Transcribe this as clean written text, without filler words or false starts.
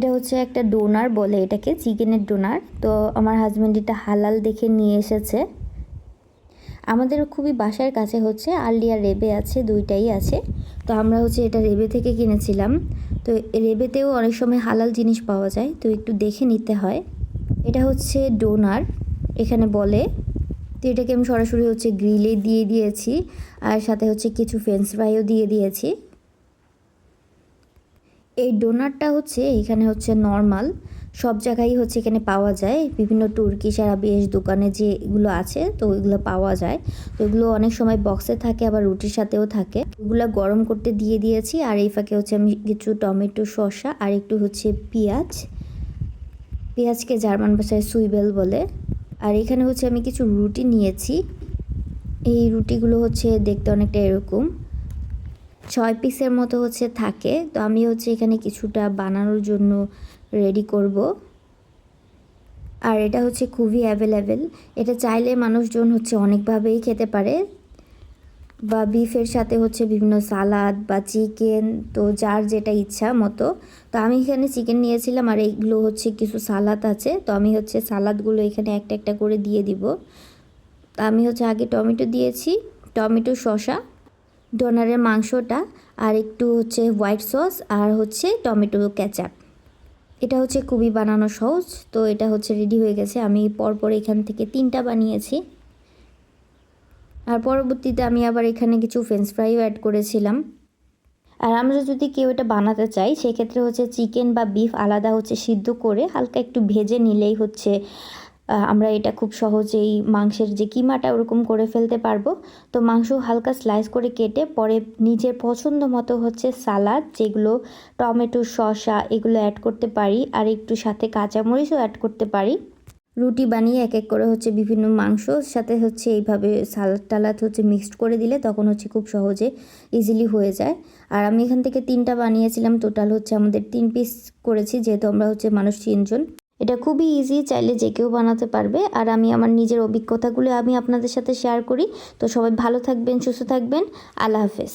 এটা হচ্ছে একটা ডোনার বলে এটাকে, চিকেনের ডোনার। তো আমার হাজব্যান্ড এটা হালাল দেখে নিয়ে এসেছে। আমাদের খুবই বাসার কাছে হচ্ছে আলডিয়া রেবে আছে, দুইটাই আছে। তো আমরা হচ্ছে এটা রেবে থেকে কিনেছিলাম। তো রেবেতেও অনেক সময় হালাল জিনিস পাওয়া যায়, তো একটু দেখে নিতে হয়। এটা হচ্ছে ডোনার এখানে বলে। তো এটাকে আমি সরাসরি হচ্ছে গ্রিলে দিয়ে দিয়েছি, আর সাথে হচ্ছে কিছু ফ্রেঞ্চ ফ্রাইও দিয়ে দিয়েছি। এই ডোনারটা হচ্ছে এখানে হচ্ছে নর্মাল, সব জায়গায় হচ্ছে এখানে পাওয়া যায়। বিভিন্ন তুর্কিশ আরবিয়ান দোকানে যেগুলো আছে তো ওইগুলো পাওয়া যায়। তো এগুলো অনেক সময় বক্সে থাকে, আবার রুটির সাথেও থাকে। ওগুলো গরম করতে দিয়ে দিয়েছি। আর এই ফাঁকে হচ্ছে আমি কিছু টমেটো, শসা আর একটু হচ্ছে পেঁয়াজকে জার্মান ভাষায় সুইবেল বলে। আর এখানে হচ্ছে আমি কিছু রুটি নিয়েছি। এই রুটিগুলো হচ্ছে দেখতে অনেকটা এরকম 6 পিসের মতো হচ্ছে থাকে। তো আমি হচ্ছে এখানে কিছুটা বানানোর জন্য রেডি করব। আর এটা হচ্ছে খুবই অ্যাভেলেবেল, এটা চাইলে মানুষজন হচ্ছে অনেকভাবেই খেতে পারে, বা বিফের সাথে হচ্ছে বিভিন্ন সালাদ বা চিকেন, তো যার যেটা ইচ্ছা মতো। তো আমি এখানে চিকেন নিয়েছিলাম, আর এইগুলো হচ্ছে কিছু সালাদ আছে। তো আমি হচ্ছে সালাদগুলো এখানে একটা একটা করে দিয়ে দিব। তো আমি হচ্ছে আগে টমেটো দিয়েছি, টমেটো, শসা, ডোনারের মাংসটা, আর একটু হচ্ছে হোয়াইট সস, আর হচ্ছে টমেটো কেচাপ। এটা হচ্ছে খুবই বানানো সহজ। তো এটা হচ্ছে রেডি হয়ে গেছে। আমি পরপর এখান থেকে 3টা বানিয়েছি। আর পরবর্তীতে আমি আবার এখানে কিছু ফ্রেঞ্চ ফ্রাইও অ্যাড করেছিলাম। আর আমরা যদি কেউ এটা বানাতে চাই সেক্ষেত্রে হচ্ছে চিকেন বা বিফ আলাদা হচ্ছে সিদ্ধ করে হালকা একটু ভেজে নিলেই হচ্ছে আমরা এটা খুব সহজেই মাংসের যে কিমাটা ওরকম করে ফেলতে পারবো। তো মাংস হালকা স্লাইস করে কেটে পরে নিজের পছন্দ মতো হচ্ছে সালাদ, যেগুলো টমেটো, শসা এগুলো অ্যাড করতে পারি, আর একটু সাথে কাঁচামরিচও অ্যাড করতে পারি। রুটি বানিয়ে এক এক করে হচ্ছে বিভিন্ন মাংসর সাথে হচ্ছে এইভাবে সালাদ টালাদ হচ্ছে মিক্সড করে দিলে তখন হচ্ছে খুব সহজে ইজিলি হয়ে যায়। আর আমি এখান থেকে 3টা বানিয়েছিলাম, টোটাল হচ্ছে আমাদের 3 পিস করেছি, যেহেতু আমরা হচ্ছে মানুষ 3 জন। এটা খুবই ইজি, চাইলে যে কেউ বানাতে পারবে। আর আমি আমার নিজের অভিজ্ঞতাগুলো আমি আপনাদের সাথে শেয়ার করি। তো সবাই ভালো থাকবেন, সুস্থ থাকবেন। আল্লাহ হাফেজ।